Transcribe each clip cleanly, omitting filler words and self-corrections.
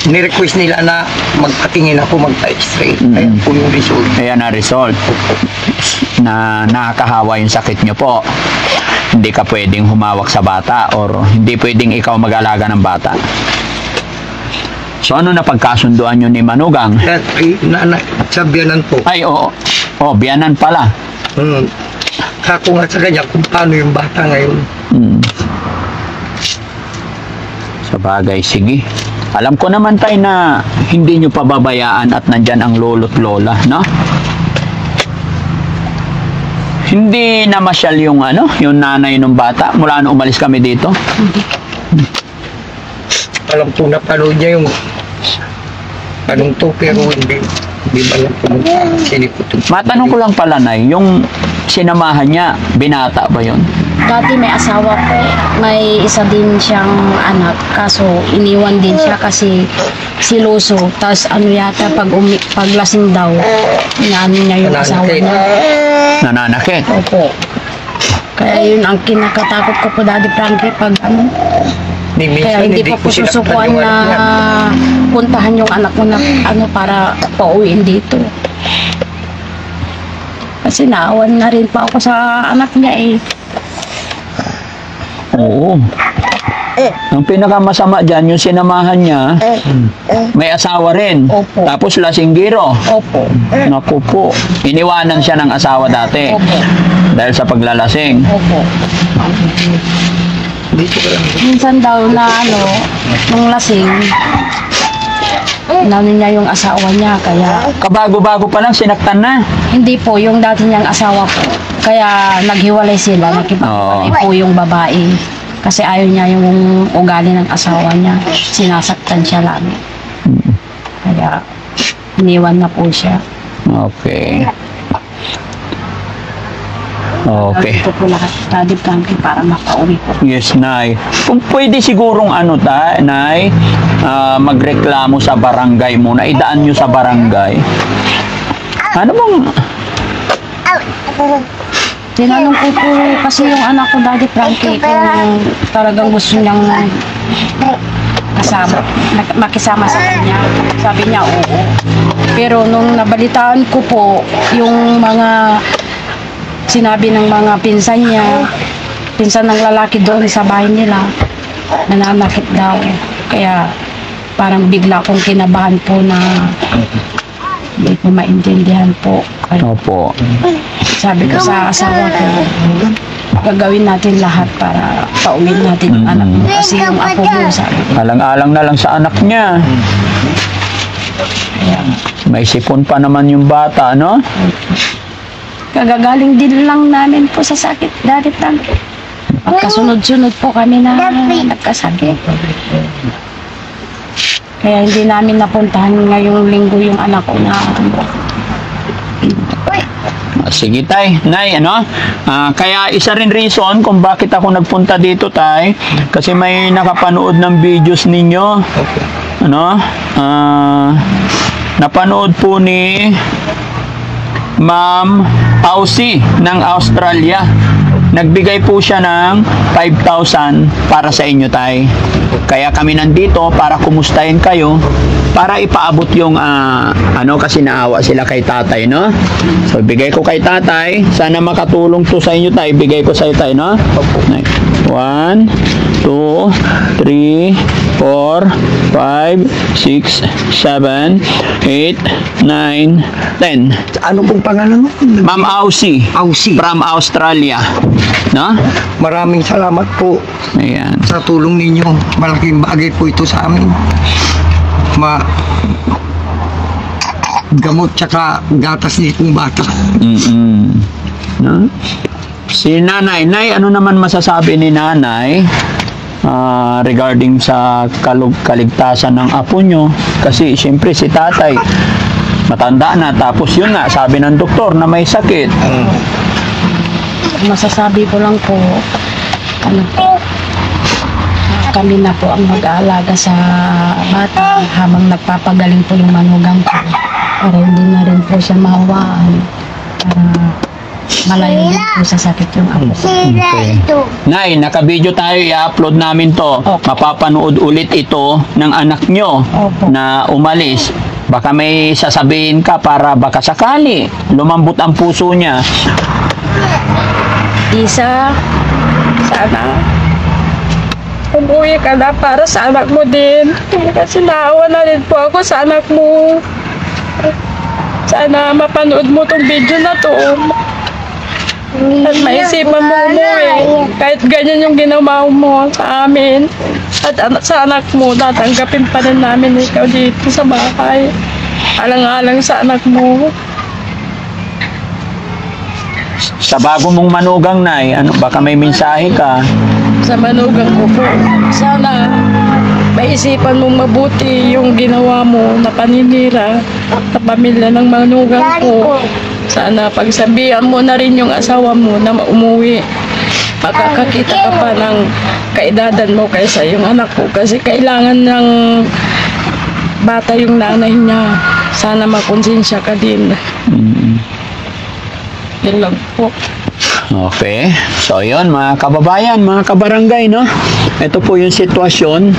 ni-request nila na magpatingin ako, magpa-x-ray. Kaya po yung result. Ayan na result. Na nakakahawa yung sakit nyo po. Hindi ka pwedeng humawak sa bata or hindi pwedeng ikaw mag-alaga ng bata. So ano na pagkasunduan nyo ni Manugang? Ay, sa biyanan po. Ay, oo. Oh, biyanan pala. Kako nga sa kanya kung paano yung bata ngayon. Sa bagay, sige. Alam ko naman tayo na hindi nyo pababayaan at nandyan ang lolo't lola, no? Hindi na masyal yung yung nanay ng bata mula nung umalis kami dito. Alam ko na panood niya yung anong to, pero hindi ba lang pumunta. Matanong ko lang pala, Nay, yung sinamahan niya, binata ba yun? Dati may asawa po, may isa din siyang anak, kaso iniwan din siya kasi siluso. Tapos yata pag lasing daw, inaano niya yung asawa niya. Nananakit? Opo. Kaya yun ang kinakatakot ko po, Daddy Frankie, pag kaya hindi pa po susukuan na puntahan yung anak mo na para pauwiin dito. Kasi naawan na rin pa ako sa anak niya eh. Oo. Ang pinakamasama dyan, yung sinamahan niya, may asawa rin. Opo. Tapos lasinggiro. Opo. Naku po. Iniwanan siya ng asawa dati. Opo. Dahil sa paglalasing. Opo. Minsan daw na nung lasing, inano niya yung asawa niya, kaya... Kabago-bago pa lang, sinaktan na. Hindi po, yung dati niyang asawa po. Kaya naghiwalay sila, nakipaghiwalay po yung babae. Kasi ayaw niya yung ugali ng asawa niya. Sinasaktan siya lang. Kaya iniwan na po siya. Okay. Okay. Ito po lahat, Daddy Frankie, para makauwi po. Yes, Nay. Kung pwede sigurong Nay, magreklamo sa barangay muna. Idaan nyo sa barangay. Ano bang... Tinanong ko po kasi yung anak ko, Daddy Frankie, kung talagang gusto niyang makisama sa kanya. Sabi niya, oo. Pero nung nabalitaan ko po, yung mga sinabi ng mga pinsan niya, pinsan ng lalaki doon sa bahay nila, nananakit daw. Kaya parang bigla kong kinabahan po na hindi ko maintindihan po. Opo. Sabi ko sa asawa ko, gagawin natin lahat para pauwiin natin yung anak mo. Kasi yung apo mo, sabi ko. Alang-alang na lang sa anak niya. Kaya, may sipon pa naman yung bata, no? kagagaling din lang namin po sa sakit, Daddy Frankie. Magkasunod-sunod po kami na nagkasakit. Kaya hindi namin napuntahan ngayong linggo yung anak ko na sige tay, Nay, kaya isa rin reason kung bakit ako nagpunta dito tay, kasi may nakapanood ng videos ninyo. Napanood po ni Ma'am Aussie ng Australia. Nagbigay po siya ng 5,000 para sa inyo tay. Kaya kami nandito para kumustahin kayo, para ipaabot yung kasi naawa sila kay tatay, no? So bigay ko kay tatay, sana makatulong to sa inyo tay, bigay ko sa iyo tay, no? 1 2 3 4 5 6 7 8 9 10. Ano pong pangalan mo? Ma'am Aussie. Aussie. From Australia. No? Maraming salamat po. Ayan. Sa tulong ninyo. Malaking bagay po ito sa amin. Gamot tsaka gatas nitong bata. No? Si Nanay. Nay, ano naman masasabi ni Nanay regarding sa kaligtasan ng apo nyo? Kasi siyempre si tatay matanda na, tapos yun nga, sabi ng doktor na may sakit. masasabi ko lang po, kami na po ang mag-aalaga sa bata habang nagpapagaling po yung manugang ko, para hindi na rin po siya mahawaan, para malayo din po sa sakit yung apo. Okay. Nay, naka-video tayo, i-upload namin to. Opo. Mapapanood ulit ito ng anak nyo Opo. na umalis. Baka may sasabihin ka para baka sakali lumambot ang puso niya. Isa, sana umuwi ka na para sa anak mo din. Kasi naawa na rin po ako sa anak mo. Sana mapanood mo tong video na to. At maisipan mo umuwi. Kahit ganyan yung ginawa mo sa amin. At sa anak mo, tatanggapin pa rin namin ikaw dito sa bahay. Alang-alang sa anak mo. Sa bago mong manugang, Nay, ano, baka may mensahe ka. Sa manugang ko po, sana maisipan mong mabuti yung ginawa mo na paninira sa pamilya ng manugang ko. Sana pagsabihan mo na rin yung asawa mo na umuwi. Makakakita ka pa ng kaedadan mo kaysa yung anak ko. Kasi kailangan ng bata yung nanay niya. Sana makonsensya ka din. Yun lang po. Okay. So, yun, mga kababayan, mga kabarangay, no? Ito po yung sitwasyon.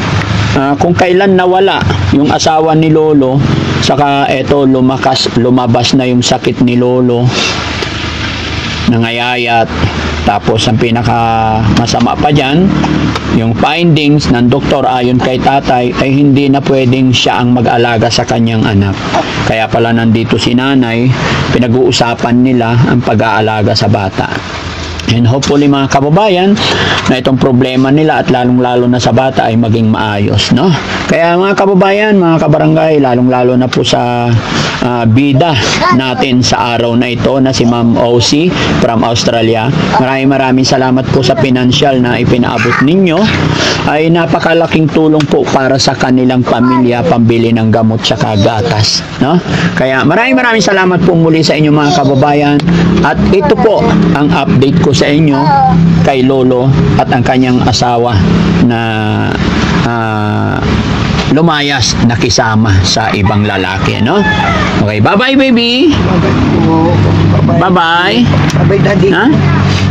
Kung kailan nawala yung asawa ni Lolo, saka ito, lumabas na yung sakit ni Lolo. Nangayayat. Tapos, ang pinaka masama pa dyan, yung findings ng doktor ayon kay tatay ay hindi na pwedeng siya ang mag-alaga sa kanyang anak. Kaya pala nandito si nanay, pinag-uusapan nila ang pag-aalaga sa bata. And hopefully mga kababayan, na itong problema nila at lalong-lalo na sa bata ay maging maayos, no? Kaya mga kababayan, mga kabarangay, lalong-lalo na po sa bida natin sa araw na ito na si Ma'am OC from Australia. Maraming salamat po sa financial na ipinaabot ninyo. Ay napakalaking tulong po para sa kanilang pamilya, pambili ng gamot sa gatas, no? Kaya maraming salamat po muli sa inyo mga kababayan. At ito po ang update ko sa inyo kay Lolo at ang kanyang asawa na lumayas, nakisama sa ibang lalaki, no? Okay, bye-bye baby. Bye-bye. Bye-bye, Daddy. Ha?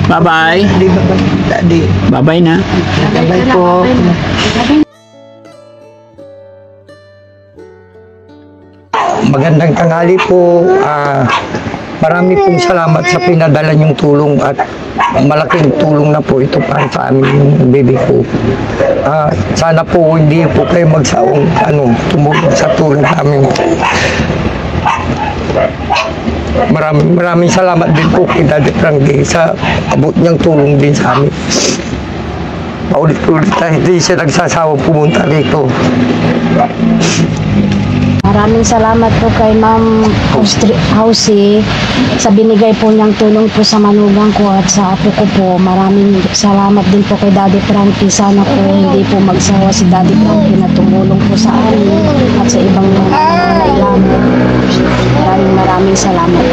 Bye-bye. Daddy. Bye-bye na. Bye-bye po. Magandang tanghali po. Marami pong salamat sa pinadala niyong tulong at malaking tulong na po ito para sa aming baby ko. Sana po hindi po kayo magsawang tumulong sa tulong namin. Maraming salamat din po kay Daddy Frankie sa abot niyang tulong din sa amin. Paulit-ulit na hindi siya nagsasawang pumunta rito. Maraming salamat po kay Ma'am Hausi sa binigay po niyang tulong po sa manugang ko at sa apo ko po. Maraming salamat din po kay Daddy Frankie. Sana po hindi po magsawa si Daddy Frankie na tumulong po sa amin at sa ibang mga nangangailangan. Maraming salamat.